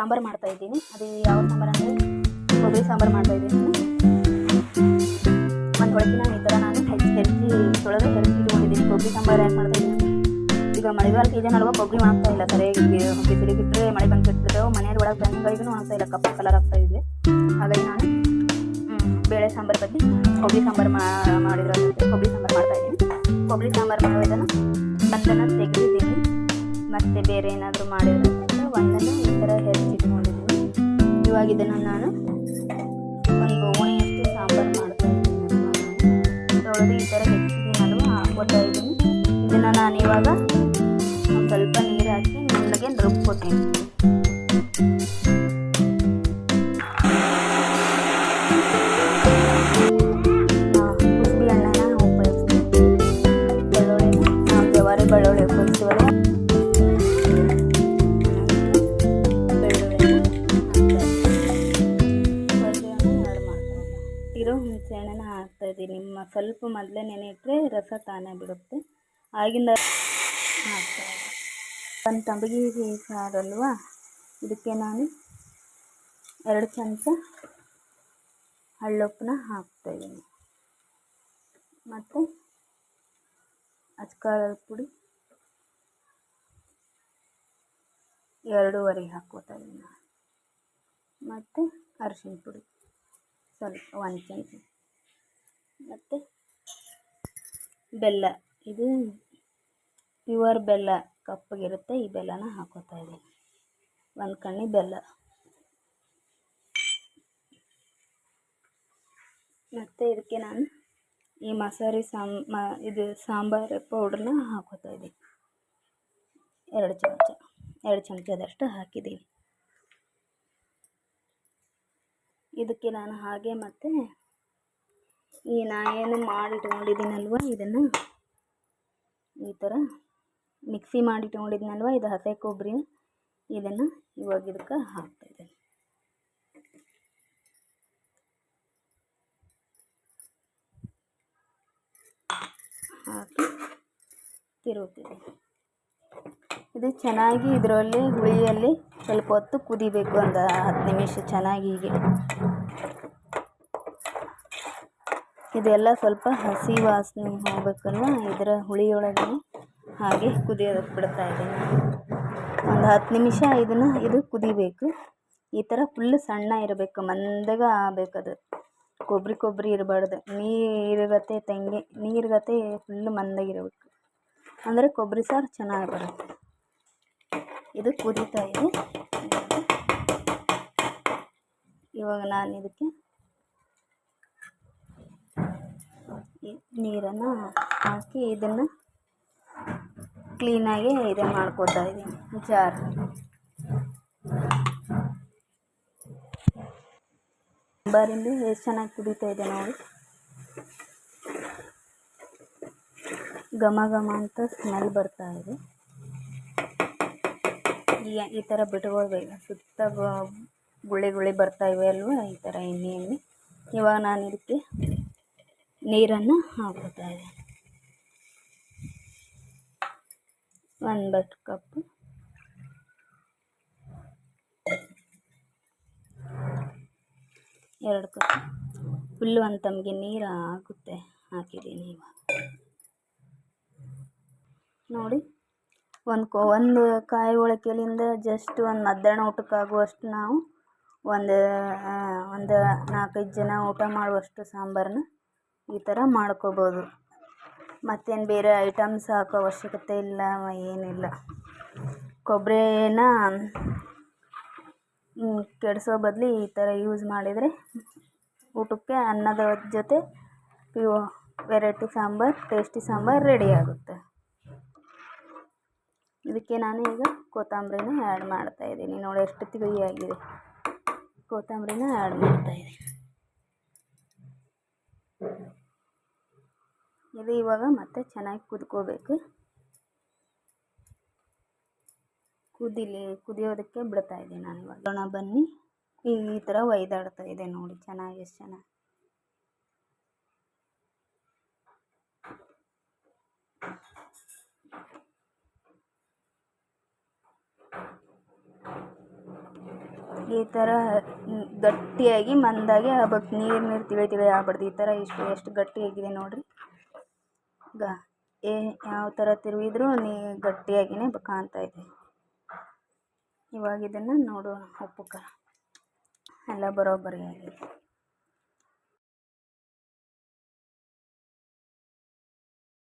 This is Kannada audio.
ಸಾಂಬಾರು ಮಾಡ್ತಾ ಇದ್ದೀನಿ. ಅದು ಯಾವ ಸಾಂಬಾರು ಅಂದರೆ ಕೊಬ್ಬರಿ ಸಾಂಬಾರು ಮಾಡ್ತಾ ಇದ್ದೀನಿ. ಒಂದು ಹೊಳಕಿನ ಈ ಥರ ನಾನು ಹೆರ್ಚಿ ತೊಳೆದು ಹೆರ್ಚಿ ಇಟ್ಕೊಂಡಿದ್ದೀನಿ. ಕೊಬ್ಬರಿ ಸಾಂಬಾರು ಯಾಕೆ ಮಾಡ್ತಾ ಇದ್ದೀನಿ, ಈಗ ಮಳೆಗಾಲ ಸೀಸನ್ ಅಲ್ವಾ, ಕೊಬ್ಬರಿ ಒಣಗ್ತಾ ಇಲ್ಲ ಸರಿಯಾಗಿ. ಬಿಸಿಲು ಬಿಟ್ಟರೆ ಮಳೆ ಬಂದು ಬಿಟ್ಬಿಡ್ತೇವೆ. ಮನೆಯಲ್ಲಿ ಒಳಗೆ ತೆಂಗಿನಕಾಯಿಗೂ ಒಣಗ್ತಾ ಇಲ್ಲ, ಕಪ್ಪು ಕಲರ್ ಆಗ್ತಾ ಇದೆ. ಹಾಗಾಗಿ ನಾನು ಬೇಳೆ ಸಾಂಬಾರು ಬದಲು ಕೊಬ್ಬರಿ ಸಾಂಬಾರು ಮಾಡಿರೋ ಕೊಬ್ಬರಿ ಸಾಂಬಾರು ಮಾಡ್ತಾ ಇದ್ದೀನಿ. ಕೊಬ್ಬರಿ ಸಾಂಬಾರು ಮಾಡೋದನ್ನು ಭತ್ತನ ತೆಗೆದಿದ್ದೀನಿ. ಮತ್ತು ಬೇರೆ ಏನಾದರೂ ಮಾಡಿದ್ರೆ ಒಂದನ್ನು ಈ ಥರ ಹೆರ್ಚಿಟ್ಕೊಂಡಿದ್ದೀನಿ. ಇವಾಗ ಇದನ್ನು ನಾನು ಒಂದು ಓಣಿಯಷ್ಟು ಸಾಂಬಾರು ಮಾಡ್ತಾ ಇದ್ದೀನಿ. ತೊಳೆದು ಈ ಥರ ಹೆಚ್ಚಿದ್ದೀನಲ್ವ ಹಾಕ್ಕೋತಾ ಇದ್ದೀನಿ. ಇದನ್ನು ನಾನು ಇವಾಗ ಒಂದು ಸ್ವಲ್ಪ ನೀರು ಹಾಕಿ ನುಣ್ಣಗೆ ರುಬ್ಕೊತೀನಿ. ಕುಸುಬಿ ಎಣ್ಣೆನ ಉಪಯೋಗಿಸ್ತೀನಿ. ಬೆಳ್ಳುಳ್ಳಿ ಉಪಯೋಗಿಸ್ತೀವಲ್ಲ, ಹುಣಸೆಹಣ್ಣನ ಹಾಕ್ತಾ ಇದ್ದೀನಿ. ಸ್ವಲ್ಪ ಮೊದಲೇ ನೆನೆ ಇಟ್ಟರೆ ರಸ ತಾನೇ ಬಿಡುತ್ತೆ. ಆಗಿಂದ ಹಾಕ್ತಾ ಇದ್ದೀನಿ. ಒಂದು ತಂಬಿಗೆ ಸಾರಲ್ವಾ, ಇದಕ್ಕೆ ನಾನು 2 ಚಮಚ ಹಳ್ಳುಪ್ಪನ್ನ ಹಾಕ್ತಾಯಿದ್ದೀನಿ. ಮತ್ತು ಅಚ್ಕಾರದ ಪುಡಿ 2.5 ಹಾಕ್ಕೋತಾ ಇದ್ದೀನಿ. ಮತ್ತು ಅರಿಶಿನ ಪುಡಿ ಸ್ವಲ್ಪ 1 ಚಮಚ. ಮತ್ತು ಬೆಲ್ಲ, ಇದು ಪ್ಯೂರ್ ಬೆಲ್ಲ, ಕಪ್ಪಗಿರುತ್ತೆ. ಈ ಬೆಲ್ಲನ ಹಾಕೋತಾ ಇದ್ದೀನಿ. 1 ಕಣ್ಣಿ ಬೆಲ್ಲ. ಮತ್ತು ಇದಕ್ಕೆ ನಾನು ಈ ಮಸಾಲೆ ಇದು ಸಾಂಬಾರು ಪೌಡ್ರನ್ನ ಹಾಕೋತಾ ಇದ್ದೀನಿ. 2 ಚಮಚದಷ್ಟು ಹಾಕಿದ್ದೀನಿ. ಇದಕ್ಕೆ ನಾನು ಹಾಗೆ ಮತ್ತು ಈ ಏನು ಮಾಡಿಟ್ಕೊಂಡಿದ್ದೀನಲ್ವ, ಇದನ್ನು ಈ ಥರ ಮಿಕ್ಸಿ ಮಾಡಿಟ್ಕೊಂಡಿದ್ದೀನಲ್ವ, ಇದು ಹಸಿ ಕೊಬ್ಬರಿ, ಇದನ್ನು ಇವಾಗ ಇದಕ್ಕೆ ಹಾಕ್ತಾಯಿದ್ದೀನಿ. ಹಾಕಿ ತಿರುಗ್ತೀನಿ. ಇದು ಚೆನ್ನಾಗಿ ಇದರಲ್ಲಿ ಹುಳಿಯಲ್ಲಿ ಸ್ವಲ್ಪ ಹೊತ್ತು ಕುದಿಬೇಕು, ಒಂದು 10 ನಿಮಿಷ ಚೆನ್ನಾಗಿ. ಹೀಗೆ ಇದೆಲ್ಲ ಸ್ವಲ್ಪ ಹಸಿ ವಾಸನೆ ಹೋಗ್ಬೇಕಲ್ವ, ಇದರ ಹುಳಿಯೊಳಗೆ ಹಾಗೆ ಕುದಿಯೋದಕ್ಕೆ ಬಿಡ್ತಾ ಇದ್ದೀನಿ. ಒಂದು 10 ನಿಮಿಷ ಇದು ಕುದಿಬೇಕು. ಈ ಥರ ಫುಲ್ ಸಣ್ಣ ಇರಬೇಕು, ಮಂದಗ ಆಗಬೇಕದು. ಕೊಬ್ಬರಿ ಇರಬಾರ್ದು, ನೀರುಗತೆ ಫುಲ್ಲು ಮಂದಾಗಿರಬೇಕು, ಅಂದರೆ ಕೊಬ್ಬರಿ ಸಾರು ಚೆನ್ನಾಗಿ ಬರುತ್ತೆ. ಇದು ಕುದೀತಾ ಇದೆ. ಇವಾಗ ನಾನು ಇದಕ್ಕೆ ನೀರನ್ನು ಹಾಕಿ ಇದನ್ನು ಕ್ಲೀನಾಗಿ ಮಾಡ್ಕೋತಾ ಇದ್ದೀನಿ. ಜಾರ್ ಸಾಂಬಾರಿಂದ ಎಷ್ಟು ಚೆನ್ನಾಗಿ ಕುದೀತಾ ಇದೆ ನೋಡಿ. ಘಮ ಘಮ ಅಂತ ಸ್ಮೆಲ್ ಬರ್ತಾ ಇದೆ. ಈ ಥರ ಬಿಟ್ಕೊಳ್ಬೇಕು, ಸುತ್ತ ಗುಳಿ ಬರ್ತಾ ಇವೆ ಅಲ್ವಾ, ಈ ಥರ ಎಣ್ಣೆಯಲ್ಲಿ. ಇವಾಗ ನಾನು ಇದಕ್ಕೆ ನೀರನ್ನು ಹಾಕೋತಾ ಇದ್ದೀನಿ. 1 ಕಪ್. ಎರಡು ಕಪ್ ಫುಲ್ಲು 1 ತಮ್ಗೆ ನೀರು ಆಗುತ್ತೆ ಹಾಕಿದ್ದೀನಿ. ಇವಾಗ ನೋಡಿ, ಒಂದು ಕಾಯಿ ಒಳಕೆಲಿಂದ ಜಸ್ಟ್ ಒಂದು ಮಧ್ಯಾಹ್ನ ಊಟಕ್ಕಾಗುವಷ್ಟು ನಾವು ಒಂದು 4-5 ಜನ ಊಟ ಮಾಡುವಷ್ಟು ಸಾಂಬಾರನ್ನ ಈ ಥರ ಮಾಡ್ಕೋಬೋದು. ಮತ್ತೇನು ಬೇರೆ ಐಟಮ್ಸ್ ಹಾಕೋ ಅವಶ್ಯಕತೆ ಇಲ್ಲ, ಏನಿಲ್ಲ. ಕೊಬ್ಬರಿನ ಕೆಡಿಸೋ ಬದಲು ಈ ಥರ ಯೂಸ್ ಮಾಡಿದರೆ ಊಟಕ್ಕೆ ಅನ್ನದ ಜೊತೆ variety sambar, tasty sambar ready ಆಗುತ್ತೆ. ಇದಕ್ಕೆ ನಾನು ಈಗ ಕೊತ್ತಂಬರಿನ ಆ್ಯಡ್ ಮಾಡ್ತಾಯಿದ್ದೀನಿ. ನೋಡಿ ಎಷ್ಟು ತಿಳಿ ಕೊತ್ತಂಬರಿನ ಆ್ಯಡ್ ಮಾಡ್ತಾಯಿದ್ದೀನಿ. ಇದು ಇವಾಗ ಮತ್ತೆ ಚೆನ್ನಾಗಿ ಕುದ್ಕೋಬೇಕು. ಕುದಿಯೋದಕ್ಕೆ ಬಿಡ್ತಾ ಇದ್ದೀನಿ ನಾನು. ಇವಾಗ ಬನ್ನಿ, ಈ ಥರ ಒಯ್ದಾಡ್ತಾ ಇದೆ ನೋಡಿ, ಚೆನ್ನಾಗಿ ಎಷ್ಟು ಚೆನ್ನಾಗಿ. ಈ ಥರ ಗಟ್ಟಿಯಾಗಿ ಮಂದಾಗಿ ಆಗ್ಬೇಕು, ನೀರು ತಿಳಿ ಆಗ್ಬಾರ್ದು. ಈ ಥರ ಎಷ್ಟು ಗಟ್ಟಿಯಾಗಿದೆ ನೋಡಿರಿ. ಈಗ ಯಾವ ಥರ ತಿರುವಿದ್ರೂ ಗಟ್ಟಿಯಾಗಿಯೇ ಕಾಣ್ತಾ ಇದೆ. ಇವಾಗ ಇದನ್ನು ನೋಡೋಣ, ಉಪ್ಪು ಖಾರ ಎಲ್ಲ ಬರೋಬ್ಬರಿ ಆಗಿದೆ.